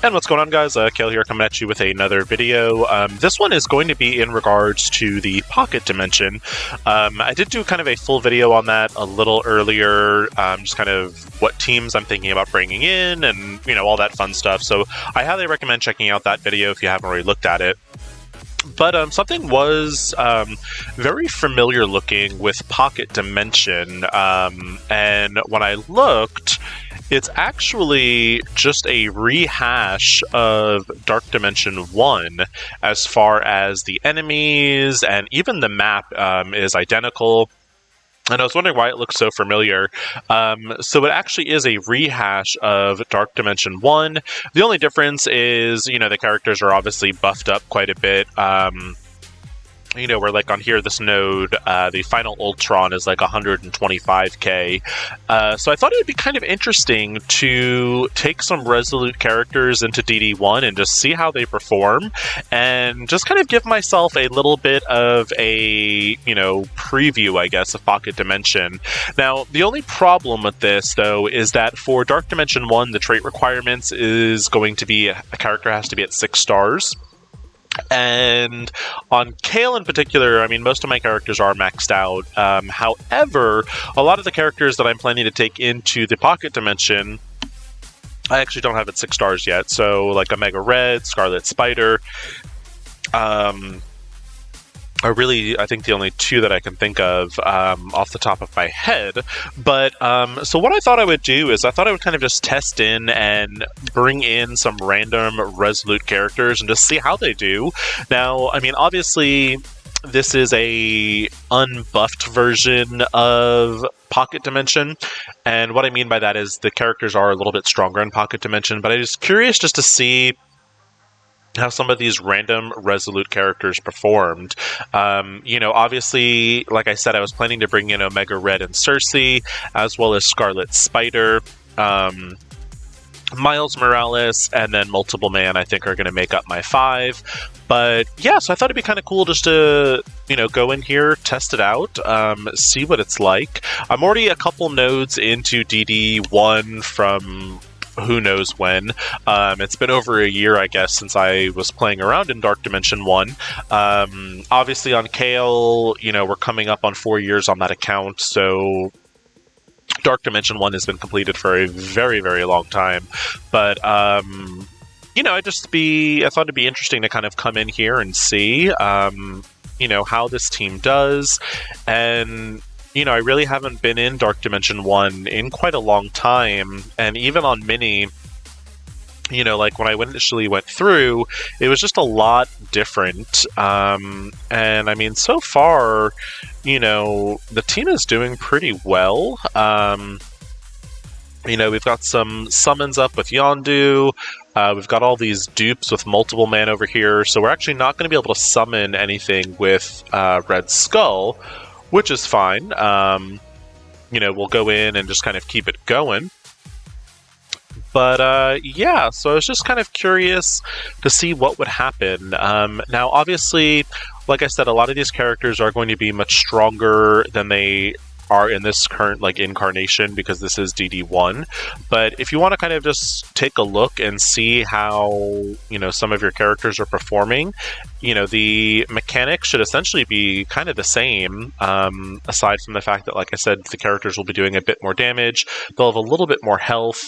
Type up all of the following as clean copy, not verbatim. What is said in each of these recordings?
And what's going on, guys? Kale here, coming at you with another video. This one is going to be in regards to the pocket dimension. I did do kind of a full video on that a little earlier, just kind of what teams I'm thinking about bringing in and, you know, all that fun stuff. So I highly recommend checking out that video if you haven't already looked at it. But something was very familiar looking with pocket dimension, and when I looked, it's actually just a rehash of Dark Dimension 1 as far as the enemies and even the map is identical. And I was wondering why it looks so familiar. So it actually is a rehash of Dark Dimension 1. The only difference is, you know, the characters are obviously buffed up quite a bit. You know, where like on here, this node, the final Ultron is like 125k. So I thought it would be kind of interesting to take some Resolute characters into DD1 and just see how they perform, and just kind of give myself a little bit of a, you know, preview, I guess, of Pocket Dimension. Now, the only problem with this, though, is that for Dark Dimension 1, the trait requirements is going to be a character has to be at 6 stars. And on Kale in particular, I mean, most of my characters are maxed out. However, a lot of the characters that I'm planning to take into the Pocket Dimension, I actually don't have at 6 stars yet. So, like Omega Red, Scarlet Spider, are really, I think, the only two that I can think of off the top of my head. But, so what I thought I would do is I thought I would kind of just test in and bring in some random Resolute characters and just see how they do. Now, I mean, obviously, this is a unbuffed version of Pocket Dimension, and what I mean by that is the characters are a little bit stronger in Pocket Dimension, but I'm just curious just to see how some of these random Resolute characters performed. You know, obviously, like I said, I was planning to bring in Omega Red and Cersei, as well as Scarlet Spider, Miles Morales, and then Multiple Man, I think, are going to make up my 5. But yeah, so I thought it'd be kind of cool just to, you know, go in here, test it out, see what it's like. I'm already a couple nodes into DD1 from who knows when. It's been over a year, I guess, since I was playing around in Dark Dimension 1. Obviously on Kale, you know, we're coming up on 4 years on that account, so Dark Dimension 1 has been completed for a very, very long time. But, you know, I thought it'd be interesting to kind of come in here and see, you know, how this team does. And you know, I really haven't been in Dark Dimension 1 in quite a long time, and even on Mini, you know, like when I initially went through, it was just a lot different. And I mean, so far, you know, the team is doing pretty well. You know, we've got some summons up with Yondu. We've got all these dupes with Multiple Man over here, so we're actually not going to be able to summon anything with Red Skull, which is fine. You know, we'll go in and just kind of keep it going. But, yeah, so I was just kind of curious to see what would happen. Now, obviously, like I said, a lot of these characters are going to be much stronger than they are in this current, like, incarnation, because this is DD1. But if you want to kind of just take a look and see how, you know, some of your characters are performing, you know, the mechanics should essentially be kind of the same, aside from the fact that, like I said, the characters will be doing a bit more damage. They'll have a little bit more health.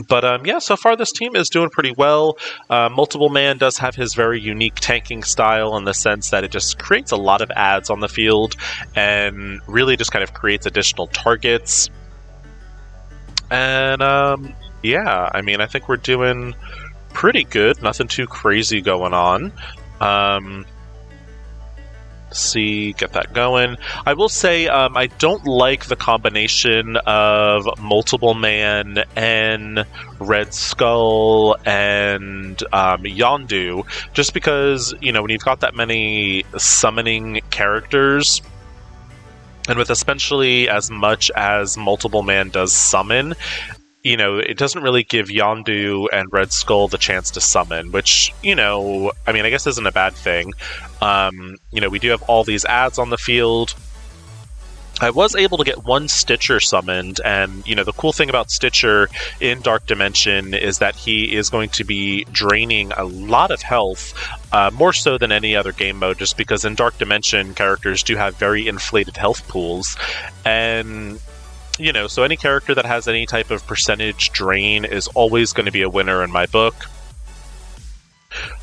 But, yeah, so far this team is doing pretty well. Multiple Man does have his very unique tanking style in the sense that it just creates a lot of ads on the field and really just kind of creates additional targets. And, yeah, I mean, I think we're doing pretty good. Nothing too crazy going on. See, get that going. I will say I don't like the combination of Multiple Man and Red Skull and Yondu, just because, you know, when you've got that many summoning characters, and with especially as much as Multiple Man does summon, you know, it doesn't really give Yondu and Red Skull the chance to summon, which, you know, I mean, I guess isn't a bad thing. You know, we do have all these ads on the field. I was able to get one Stitcher summoned, and, you know, the cool thing about Stitcher in Dark Dimension is that he is going to be draining a lot of health, more so than any other game mode, just because in Dark Dimension, characters do have very inflated health pools, and, you know, so any character that has any type of percentage drain is always going to be a winner in my book.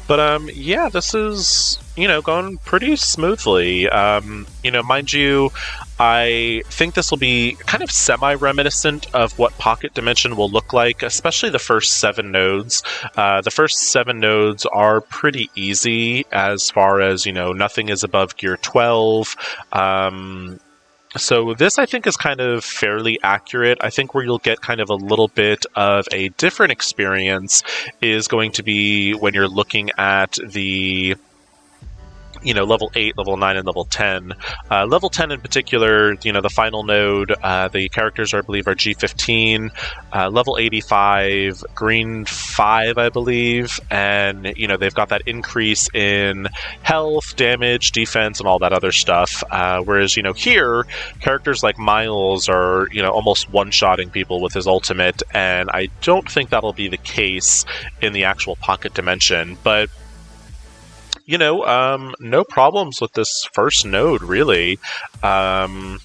But, yeah, this is, you know, going pretty smoothly. You know, mind you, I think this will be kind of semi-reminiscent of what Pocket Dimension will look like, especially the first 7 nodes. The first 7 nodes are pretty easy as far as, you know, nothing is above Gear 12. So this, I think, is kind of fairly accurate. I think where you'll get kind of a little bit of a different experience is going to be when you're looking at the, you know, level 8, level 9, and level 10. Level 10 in particular, you know, the final node, the characters, I believe, are G15, level 85, green 5, I believe, and, you know, they've got that increase in health, damage, defense, and all that other stuff, whereas, you know, here, characters like Miles are, you know, almost one-shotting people with his ultimate, and I don't think that'll be the case in the actual Pocket Dimension, but you know, no problems with this first node, really. You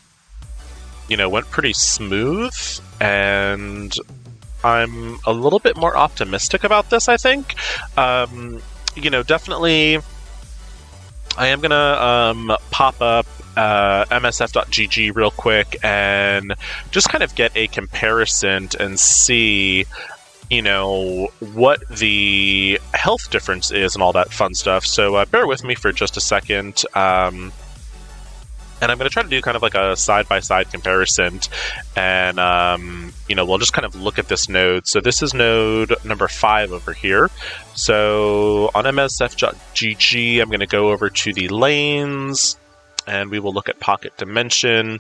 know, went pretty smooth, and I'm a little bit more optimistic about this, I think. You know, definitely, I am gonna pop up msf.gg real quick and just kind of get a comparison and see, you know, what the health difference is and all that fun stuff. So bear with me for just a second. And I'm going to try to do kind of like a side-by-side comparison. And, you know, we'll just kind of look at this node. So this is node number 5 over here. So on msf.gg, I'm going to go over to the lanes, and we will look at Pocket Dimension.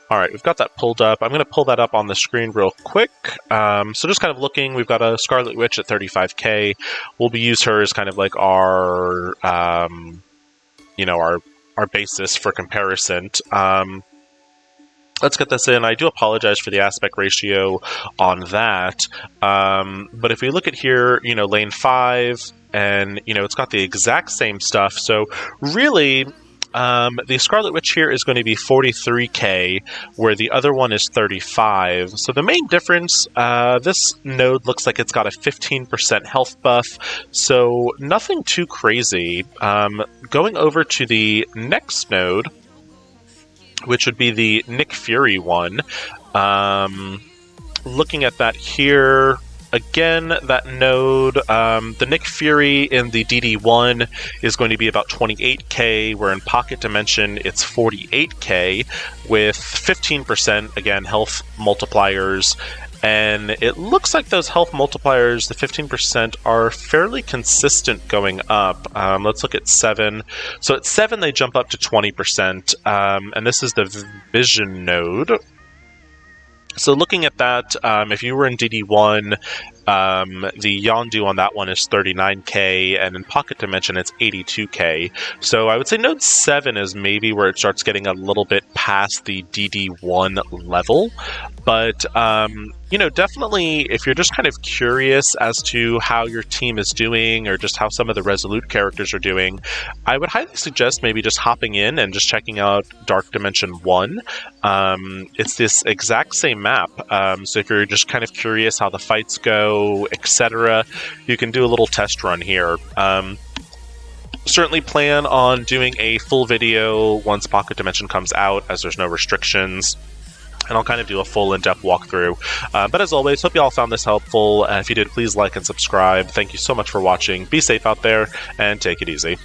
All right, we've got that pulled up. I'm going to pull that up on the screen real quick. So just kind of looking, we've got a Scarlet Witch at 35k. We'll use her as kind of like our, you know, our basis for comparison. Let's get this in. I do apologize for the aspect ratio on that. But if we look at here, you know, lane 5, and, you know, it's got the exact same stuff. So really, the Scarlet Witch here is going to be 43k, where the other one is 35. So the main difference, this node looks like it's got a 15% health buff, so nothing too crazy. Going over to the next node, which would be the Nick Fury one, looking at that here, again, that node, the Nick Fury in the DD1 is going to be about 28k, where in Pocket Dimension it's 48k, with 15%, again, health multipliers. And it looks like those health multipliers, the 15%, are fairly consistent going up. Let's look at 7. So at 7, they jump up to 20%, and this is the Vision node. So looking at that, if you were in DD1, the Yondu on that one is 39k, and in Pocket Dimension it's 82k. So I would say Node 7 is maybe where it starts getting a little bit past the DD1 level. But, you know, definitely if you're just kind of curious as to how your team is doing or just how some of the Resolute characters are doing, I would highly suggest maybe just hopping in and just checking out Dark Dimension 1. It's this exact same map, so if you're just kind of curious how the fights go, etc., you can do a little test run here. Certainly plan on doing a full video once Pocket Dimension comes out, as there's no restrictions, and I'll kind of do a full in-depth walkthrough. But as always, hope you all found this helpful. If you did, please like and subscribe. Thank you so much for watching. Be safe out there, and take it easy.